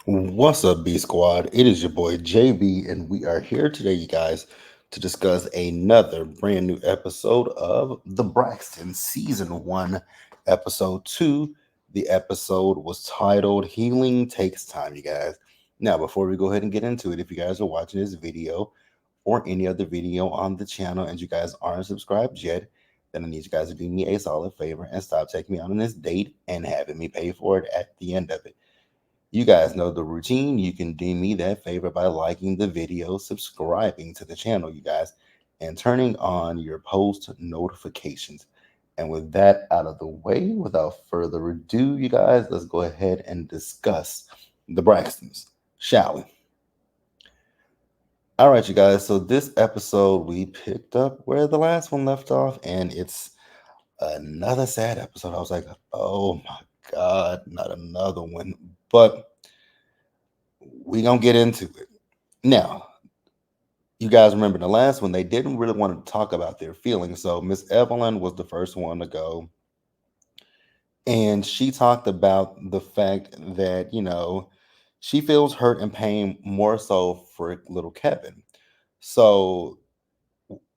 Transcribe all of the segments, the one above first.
What's up, B Squad? It is your boy JB, and we are here today, you guys, to discuss another brand new episode of The Braxton Season 1, Episode 2. The episode was titled Healing Takes Time, you guys. Now, before we go ahead and get into it, if you guys are watching this video or any other video on the channel and you guys aren't subscribed yet, then I need you guys to do me a solid favor and stop taking me on this date and having me pay for it at the end of it. You guys know the routine. You can do me that favor by liking the video, subscribing to the channel, you guys, and turning on your post notifications. And with that out of the way, without further ado, you guys, let's go ahead and discuss the Braxtons, shall we? All right, you guys. So this episode, we picked up where the last one left off, and it's another sad episode. I was like, oh my God, not another one. But we gonna get into it. Now, you guys remember the last one, they didn't really want to talk about their feelings. So Miss Evelyn was the first one to go. And she talked about the fact that, she feels hurt and pain more so for little Kevin. So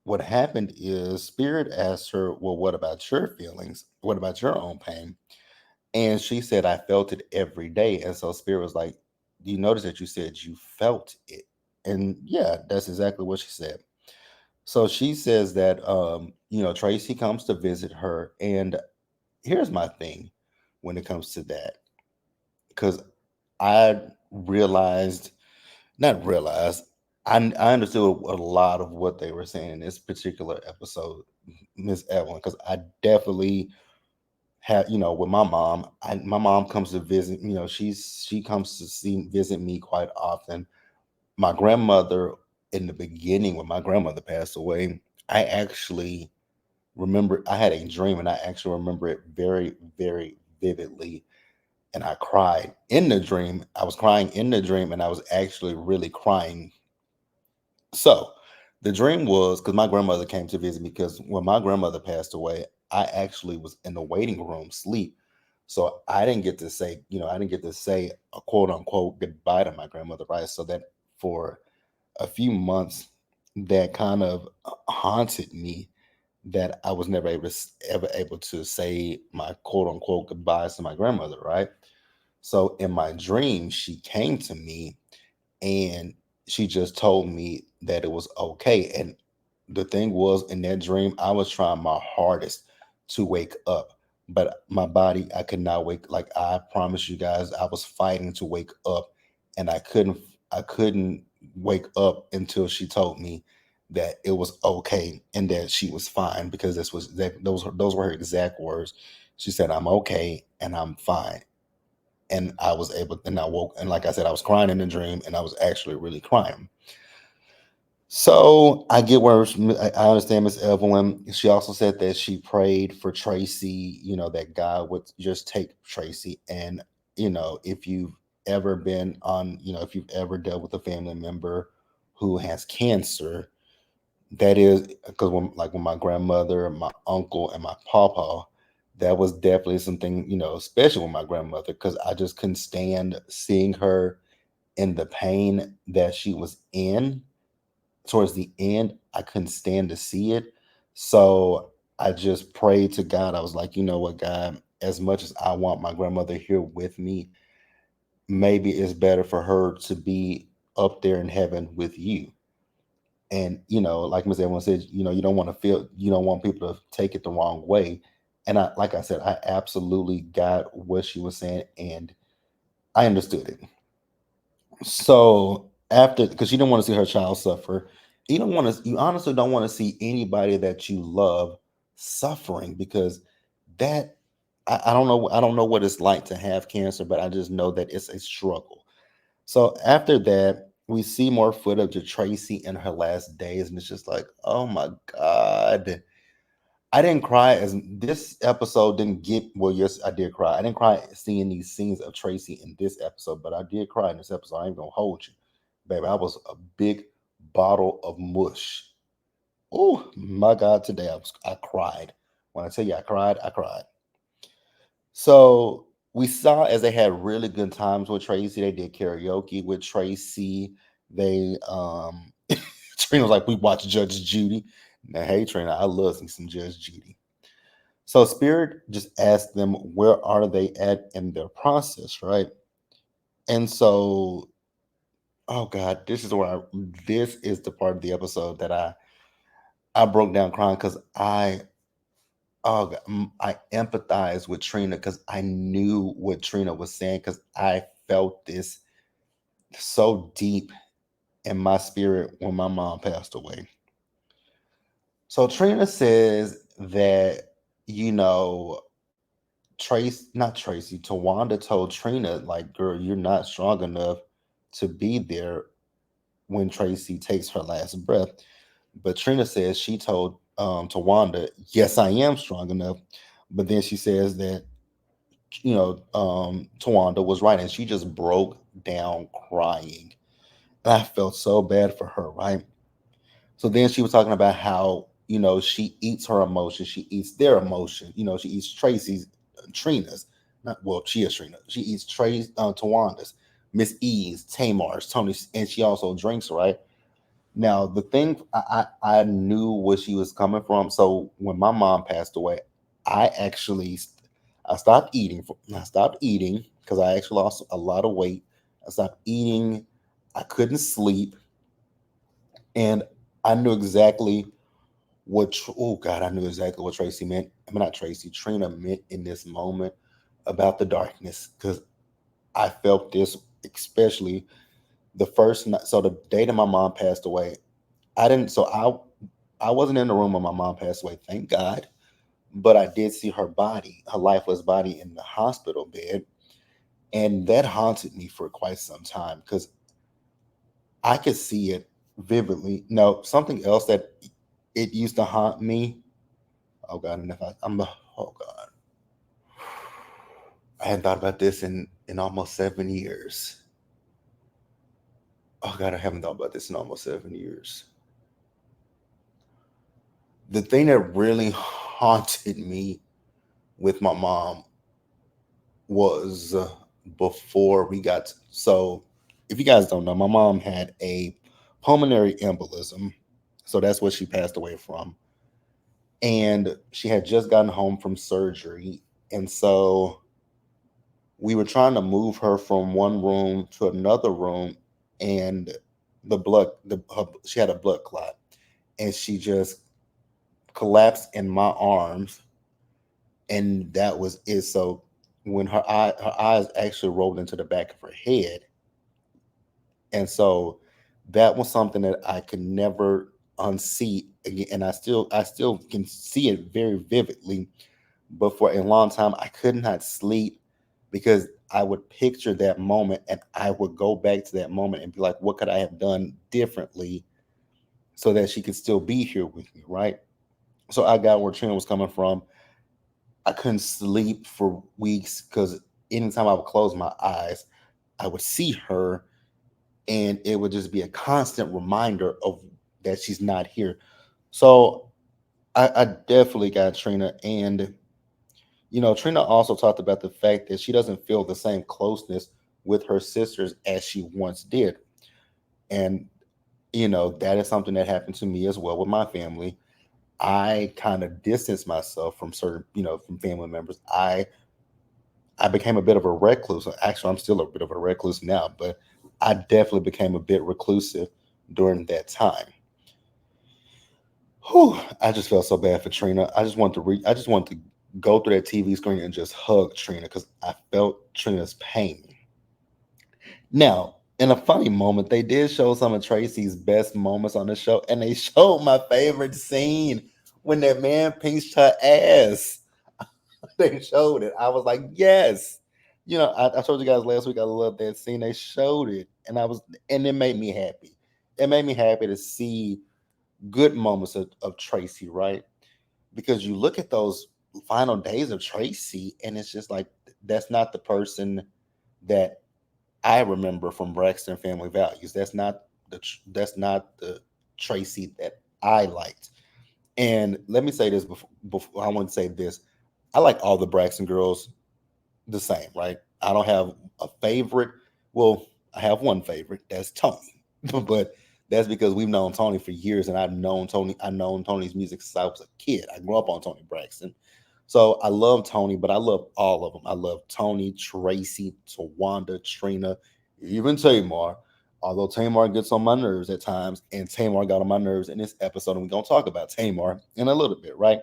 what happened is Spirit asked her, well, what about your feelings? What about your own pain? And she said, I felt it every day. And so Spirit was like, do you notice that you said you felt it? And yeah, that's exactly what she said. So she says that Tracy comes to visit her, and here's my thing when it comes to that, because I realized, not realized, I understood a lot of what they were saying in this particular episode, Miss Evelyn, because I definitely had, with my mom comes to visit, she comes to see visit me quite often. My grandmother, in the beginning when my grandmother passed away, I actually remember I had a dream and I actually remember it very, very vividly. And I cried in the dream. I was crying in the dream and I was actually really crying. So the dream was because my grandmother came to visit me because when my grandmother passed away, I actually was in the waiting room sleep. So I didn't get to say, I didn't get to say a quote unquote goodbye to my grandmother, right? So that for a few months, that kind of haunted me, that I was never ever able to say my quote unquote goodbyes to my grandmother, right? So in my dream, she came to me and she just told me that it was okay. And the thing was, in that dream, I was trying my hardest to wake up, but my body, I could not wake. Like I promise you guys, I was fighting to wake up, and I couldn't wake up until she told me that it was okay and that she was fine because those were her exact words. She said, "I'm okay and I'm fine." And I was able, and I woke, and like I said, I was crying in the dream, and I was actually really crying. So I get where I understand Miss Evelyn. She also said that she prayed for Tracy, that God would just take Tracy. And, if you've ever been on, if you've ever dealt with a family member who has cancer, that is because when my grandmother, my uncle, and my papa, that was definitely something, especially with my grandmother, because I just couldn't stand seeing her in the pain that she was in towards the end. I couldn't stand to see it. So I just prayed to God. I was like, you know what, God, as much as I want my grandmother here with me, maybe it's better for her to be up there in heaven with you. And, like Miss Everyone said, you don't want people to take it the wrong way. And like I said, I absolutely got what she was saying and I understood it. So after, because you don't want to see her child suffer, you honestly don't want to see anybody that you love suffering because that, I don't know what it's like to have cancer, but I just know that it's a struggle. So after that, we see more footage of Tracy in her last days, and it's just like, oh my God. I didn't cry as this episode didn't get, well, yes, I did cry. I didn't cry seeing these scenes of Tracy in this episode, but I did cry in this episode. I ain't gonna hold you. Baby, I was a big bottle of mush. Oh my God, today I cried. When I tell you I cried, I cried. So we saw as they had really good times with Tracy. They did karaoke with Tracy. They Trina was like, we watched Judge Judy. Now, hey Trina, I love some Judge Judy. So Spirit just asked them where are they at in their process, right? And so, oh God, this is the part of the episode that I broke down crying because I empathize with Trina because I knew what Trina was saying because I felt this so deep in my spirit when my mom passed away. So Trina says that, you know, not Tracy, Tawanda told Trina, like, girl, you're not strong enough to be there when Tracy takes her last breath. But Trina says she told Tawanda, yes, I am strong enough. But then she says that, Tawanda was right. And she just broke down crying. And I felt so bad for her, right? So then she was talking about how, she eats her emotions. She eats their emotion. She eats Trina's. Not well, she is Trina. She eats Tawanda's, Miss E's, Tamar's, Tony's, and she also drinks, right? Now the thing I knew where she was coming from. So when my mom passed away, I actually I stopped eating. I stopped eating because I actually lost a lot of weight. I stopped eating. I couldn't sleep, and I knew exactly oh God, I knew exactly what Tracy meant. I mean, not Tracy, Trina meant in this moment about the darkness because I felt this especially the first night. So the day that my mom passed away, I didn't. So I wasn't in the room when my mom passed away, thank God. But I did see her body, her lifeless body, in the hospital bed, and that haunted me for quite some time because I could see it vividly. No, something else that it used to haunt me. Oh God, and if I'm oh God, I hadn't thought about this in almost 7 years. Oh God, I haven't thought about this in almost 7 years. The thing that really haunted me with my mom was before we got so if you guys don't know, my mom had a pulmonary embolism. So that's what she passed away from. And she had just gotten home from surgery. And so we were trying to move her from one room to another room, and she had a blood clot, and she just collapsed in my arms, and that was it. So when her eyes actually rolled into the back of her head, and so that was something that I could never unsee again, and I still can see it very vividly. But for a long time, I could not sleep because I would picture that moment and I would go back to that moment and be like, what could I have done differently so that she could still be here with me, right? So I got where Trina was coming from. I couldn't sleep for weeks because anytime I would close my eyes, I would see her, and it would just be a constant reminder of that she's not here. So I definitely got Trina. And Trina also talked about the fact that she doesn't feel the same closeness with her sisters as she once did. And, that is something that happened to me as well with my family. I kind of distanced myself from certain, from family members. I became a bit of a recluse. Actually, I'm still a bit of a recluse now, but I definitely became a bit reclusive during that time. Whew, I just felt so bad for Trina. I just want to go through that TV screen and just hug Trina because I felt Trina's pain. Now, in a funny moment, they did show some of Tracy's best moments on the show, and they showed my favorite scene when that man pinched her ass. They showed it. I was like, yes. I told you guys last week I love that scene. They showed it, and it made me happy. It made me happy to see good moments of Tracy, right? Because you look at those final days of Tracy, and it's just like that's not the person that I remember from Braxton Family Values. That's not the Tracy that I liked. And let me say this before I want to say this. I like all the Braxton girls. the same, right? I don't have a favorite. Well, I have one favorite. That's Tony, but that's because we've known Tony for years, and I've known Tony. I've known Tony's music since I was a kid. I grew up on Tony Braxton, so I love Tony, but I love all of them. I love Tony, Tracy, Tawanda, Trina, even Tamar. Although Tamar gets on my nerves at times, and Tamar got on my nerves in this episode, and we're gonna talk about Tamar in a little bit, right?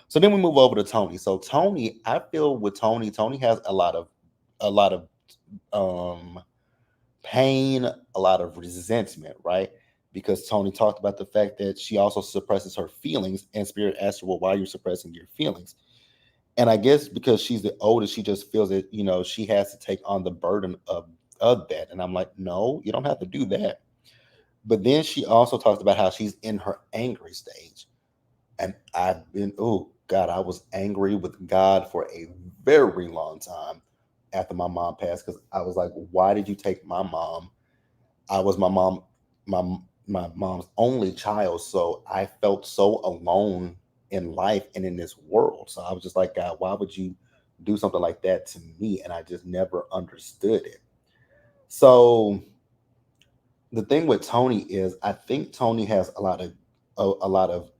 So then we move over to Tony. So Tony, I feel with Tony, Tony has a lot of um pain, a lot of resentment, right? Because Tony talked about the fact that she also suppresses her feelings, and Spirit asked her, "Well, why are you suppressing your feelings?" And I guess because she's the oldest, she just feels that she has to take on the burden of that. And I'm like, no, you don't have to do that. But then she also talks about how she's in her angry stage. And I've been, oh God, I was angry with God for a very long time after my mom passed, because I was like, why did you take my mom? I was my my mom's only child, so I felt so alone in life and in this world. So I was just like, God, why would you do something like that to me? And I just never understood it. So the thing with Tony is, I think Tony has a lot of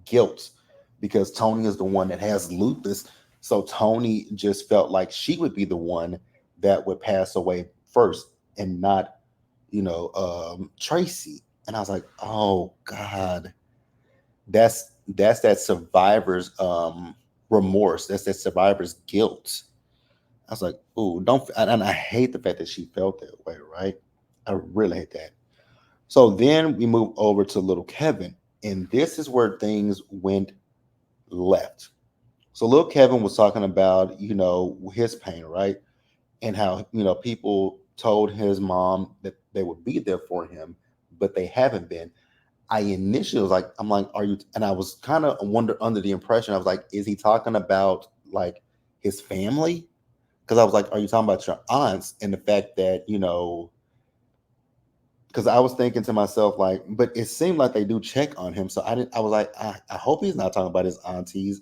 guilt, because Tony is the one that has lupus. So Tony just felt like she would be the one that would pass away first, and not, Tracy. And I was like, oh God, that's that survivor's remorse. That's that survivor's guilt. I was like, ooh, don't. And I hate the fact that she felt that way, right? I really hate that. So then we move over to little Kevin, and this is where things went left. So little Kevin was talking about, his pain, right? And how, people told his mom that they would be there for him, but they haven't been. I initially was like, I'm like, are you? And I was kind of under the impression, I was like, is he talking about like his family? Because I was like, are you talking about your aunts? And the fact that, because I was thinking to myself, like, but it seemed like they do check on him. So I was like, I hope he's not talking about his aunties.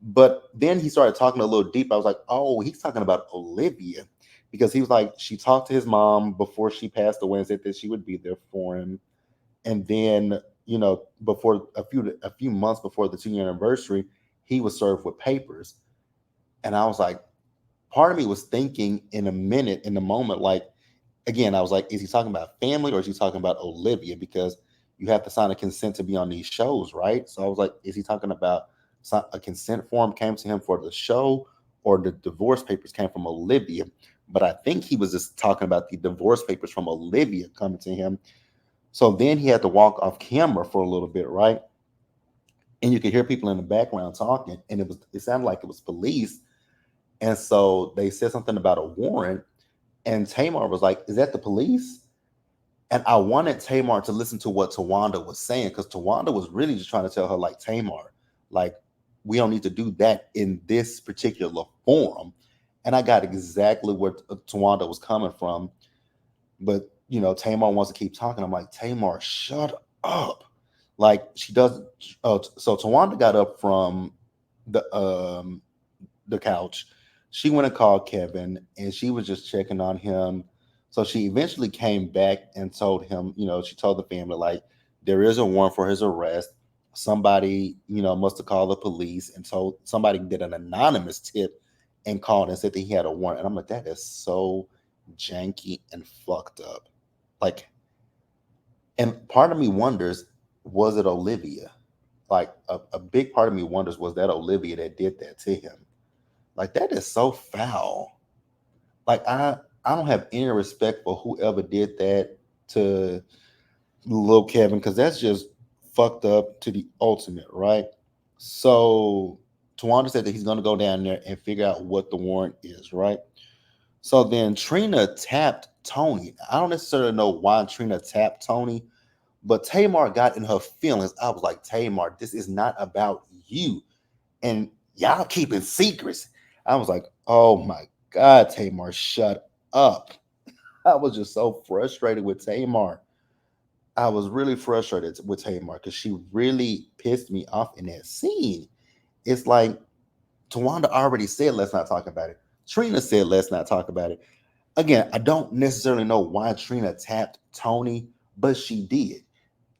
But then he started talking a little deep. I was like, oh, he's talking about Olivia, because he was like, she talked to his mom before she passed away and said that she would be there for him. And then, before a few months before the 2-year anniversary, he was served with papers. And I was like, part of me was thinking in a minute, in the moment, like, again, I was like, is he talking about family, or is he talking about Olivia? Because you have to sign a consent to be on these shows, right? So I was like, is he talking about a consent form came to him for the show, or the divorce papers came from Olivia? But I think he was just talking about the divorce papers from Olivia coming to him. So then he had to walk off camera for a little bit, right? And you could hear people in the background talking, and it sounded like it was police. And so they said something about a warrant, and Tamar was like, "Is that the police?" And I wanted Tamar to listen to what Tawanda was saying, because Tawanda was really just trying to tell her, like, Tamar, like, we don't need to do that in this particular forum. And I got exactly where Tawanda was coming from. But, Tamar wants to keep talking. I'm like, Tamar, shut up. Like, she doesn't. So Tawanda got up from the um the couch. She went and called Kevin, and she was just checking on him. So she eventually came back and told him, she told the family, like, there is a warrant for his arrest. Somebody, must have called the police, and told somebody did an anonymous tip and called and said that he had a warrant. And I'm like, that is so janky and fucked up. Like, and part of me wonders, was it Olivia? Like, a big part of me wonders, was that Olivia that did that to him? Like, that is so foul. Like, I don't have any respect for whoever did that to little Kevin, because that's just fucked up to the ultimate, right? So Tawanda said that he's gonna go down there and figure out what the warrant is, right? So then Trina tapped Tony. I don't necessarily know why Trina tapped Tony, but Tamar got in her feelings. I was like, Tamar, this is not about you, and y'all keeping secrets. I was like, oh my God, Tamar, shut up. I was just so frustrated with Tamar. I was really frustrated with Tamar, because she really pissed me off in that scene. It's like Tawanda already said, let's not talk about it. Trina said, let's not talk about it. Again, I don't necessarily know why Trina tapped Tony, but she did.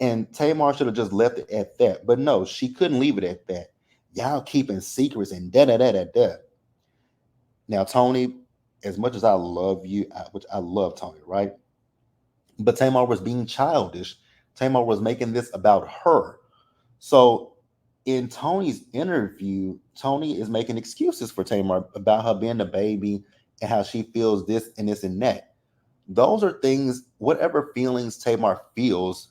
And Tamar should have just left it at that. But no, she couldn't leave it at that. Y'all keeping secrets and da da da da da. Now, Tony, as much as I love you, which I love Tony, right? But Tamar was being childish. Tamar was making this about her. So in Tony's interview, Tony is making excuses for Tamar about her being a baby and how she feels this and this and that. Those are things, whatever feelings Tamar feels,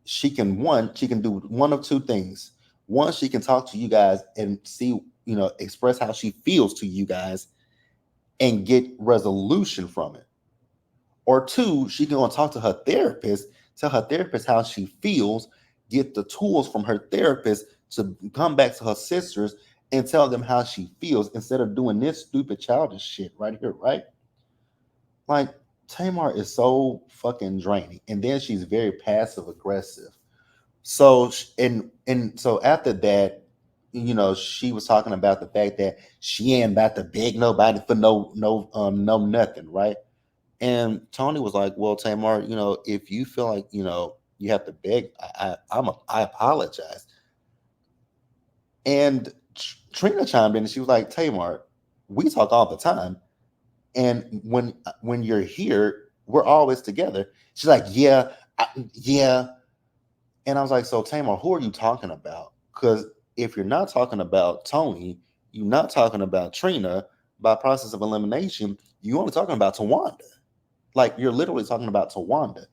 she can do one of two things. One, she can talk to you guys and see, express how she feels to you guys and get resolution from it. Or two, she can go and talk to her therapist, tell her therapist how she feels, get the tools from her therapist to come back to her sisters and tell them how she feels instead of doing this stupid childish shit right here, right? Like, Tamar is so fucking draining. And then she's very passive aggressive. So and so after that, she was talking about the fact that she ain't about to beg nobody for no nothing, right? And Tony was like, "Well, Tamar, if you feel like you have to beg, I apologize." And Trina chimed in and she was like, "Tamar, we talk all the time, and when you're here, we're always together." She's like, "Yeah, yeah." And I was like, "So Tamar, who are you talking about? Because if you're not talking about Tony, you're not talking about Trina. By process of elimination, you're only talking about Tawanda. Like you're literally talking about Tawanda."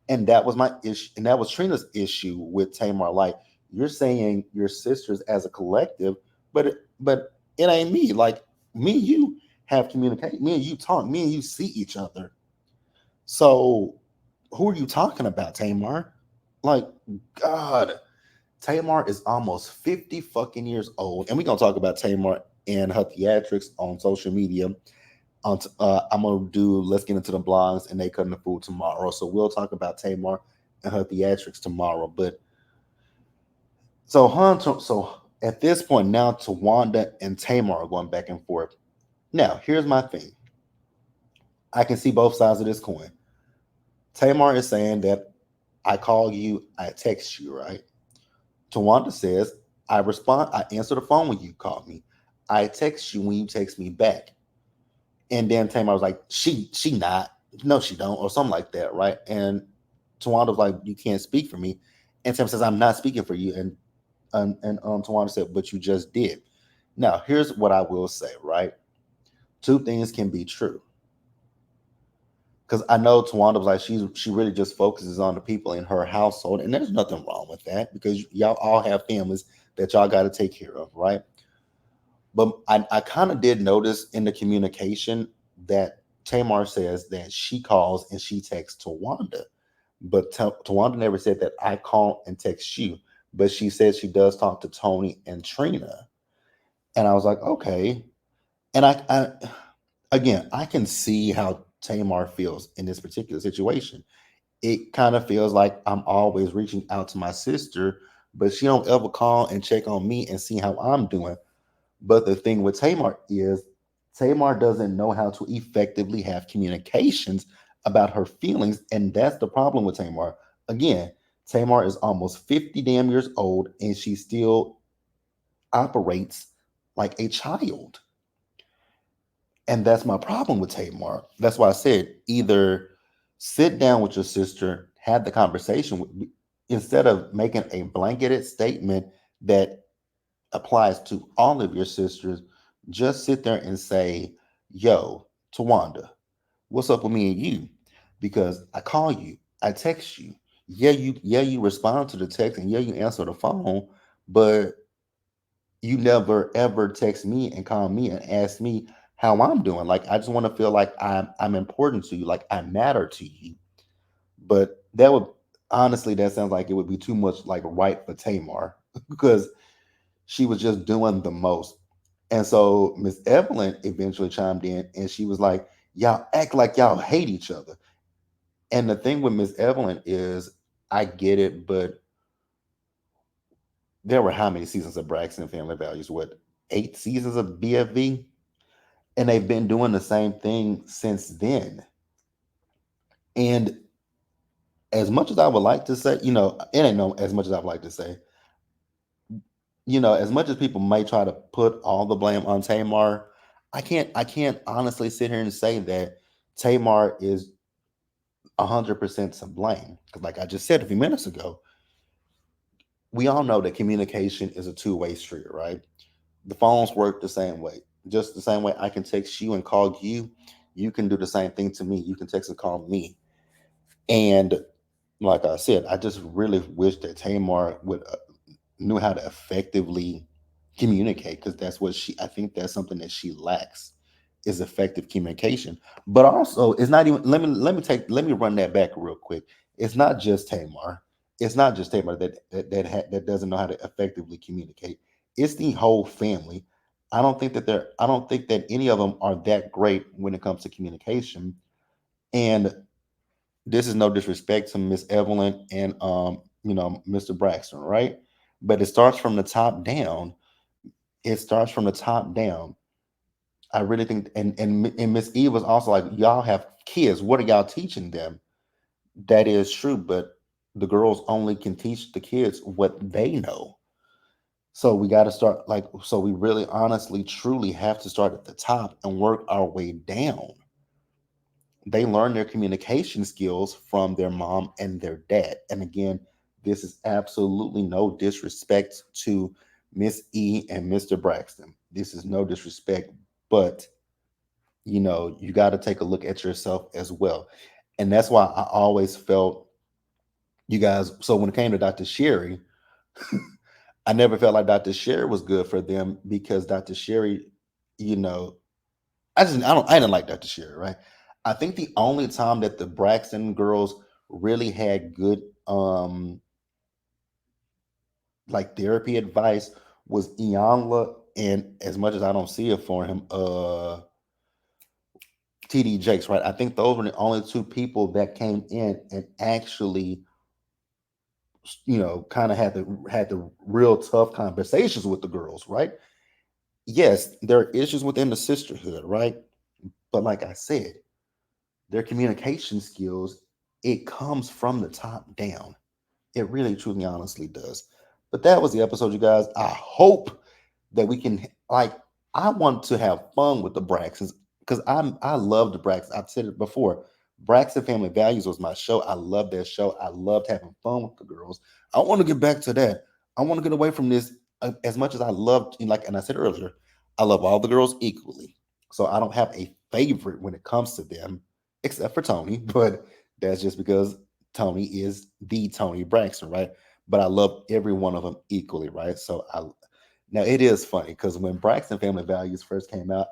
And that was my issue, and that was Trina's issue with Tamar. Like, you're saying your sisters as a collective, but it ain't me. Like, me and you have communication. Me and you talk. Me and you see each other. So who are you talking about, Tamar? Like, God, Tamar is almost 50 fucking years old. And we're gonna talk about Tamar and her theatrics on social media. I'm gonna do let's get into the blogs and they cutting the food tomorrow. So we'll talk about Tamar and her theatrics tomorrow. But so at this point now, Tawanda and Tamar are going back and forth. Now, here's my thing. I can see both sides of this coin. Tamar is saying that I call you, I text you, right? Tawanda says, I answer the phone when you call me. I text you when you text me back. And then Tamar was like, she not. No, she don't, or something like that, right? And Tawanda was like, you can't speak for me. And Tam says, I'm not speaking for you. And Tawanda said, but you just did. Now, here's what I will say, right? Two things can be true. Because I know Tawanda was like, she really just focuses on the people in her household. And there's nothing wrong with that because y'all all have families that y'all got to take care of, right? But I kind of did notice in the communication that Tamar says that she calls and she texts Tawanda. But Tawanda never said that I call and text you. But she said she does talk to Tony and Trina. And I was like, okay. And I again, I can see how Tamar feels in this particular situation. It kind of feels like I'm always reaching out to my sister, but she don't ever call and check on me and see how I'm doing. But the thing with Tamar is Tamar doesn't know how to effectively have communications about her feelings. And that's the problem with Tamar. Again, Tamar is almost 50 damn years old and she still operates like a child. And that's my problem with Tamar. That's why I said either sit down with your sister, have the conversation instead of making a blanketed statement that applies to all of your sisters, just sit there and say, yo, Tawanda, what's up with me and you? Because I call you, I text you. Yeah, you respond to the text and yeah, you answer the phone, but you never ever text me and call me and ask me how I'm doing. Like I just want to feel like I'm important to you, like I matter to you. But that would honestly that sounds like it would be too much like right for Tamar because she was just doing the most. And so Miss Evelyn eventually chimed in and she was like, y'all act like y'all hate each other. And the thing with Miss Evelyn is, I get it, but there were how many seasons of Braxton Family Values? What, 8 seasons of BFV, and they've been doing the same thing since then. And as much as I would like to say, it ain't no as much as I would like to say, as much as people may try to put all the blame on Tamar, I can't honestly sit here and say that Tamar is 100% to blame. Because like I just said a few minutes ago, we all know that communication is a two-way street, right? The phones work the same way. Just the same way I can text you and call you, you can do the same thing to me. You can text and call me. And like I said, I just really wish that Tamar would knew how to effectively communicate, because that's what I think that's something that she lacks, is effective communication. But also, it's not even, let me run that back real quick. It's not just Tamar. It's not just Tamar that doesn't know how to effectively communicate. It's the whole family. I don't think that any of them are that great when it comes to communication. And this is no disrespect to Miss Evelyn and Mr. Braxton, right? But it starts from the top down. It starts from the top down. I really think, and Miss Eve was also like, y'all have kids. What are y'all teaching them? That is true, but the girls only can teach the kids what they know. So we got to start like, so we really, honestly, truly have to start at the top and work our way down. They learn their communication skills from their mom and their dad. And again, this is absolutely no disrespect to Miss E and Mr. Braxton. This is no disrespect, but you got to take a look at yourself as well. And that's why I always felt you guys. So when it came to Dr. Sherry, I never felt like Dr. Sherry was good for them, because Dr. Sherry, you know, I didn't like Dr. Sherry, right? I think the only time that the Braxton girls really had good like therapy advice was Iyanla, and as much as I don't see it for him, TD Jakes, right? I think those were the only two people that came in and actually, kind of had the real tough conversations with the girls, right? Yes, there are issues within the sisterhood, right? But like I said, their communication skills, it comes from the top down. It really, truly, honestly does. But that was the episode, you guys. I hope that we can, like, I want to have fun with the Braxtons, because I love the Braxtons. I've said it before. Braxton Family Values was my show. I love that show. I loved having fun with the girls. I want to get back to that. I want to get away from this, as much as I loved, like, and I said earlier, I love all the girls equally. So I don't have a favorite when it comes to them, except for Tony. But that's just because Tony is the Tony Braxton, right? But I love every one of them equally, right? Now it is funny, because when Braxton Family Values first came out,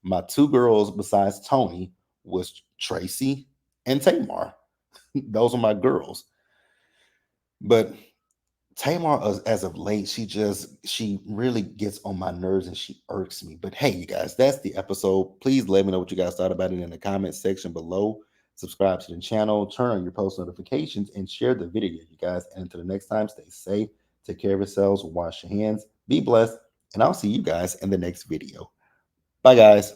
my two girls besides Tony was Tracy and Tamar. Those are my girls. But Tamar, as of late, she really gets on my nerves and she irks me. But hey, you guys, that's the episode. Please let me know what you guys thought about it in the comment section below. Subscribe to the channel, turn on your post notifications, and share the video, you guys. And until the next time, stay safe, take care of yourselves, wash your hands, be blessed, and I'll see you guys in the next video. Bye, guys.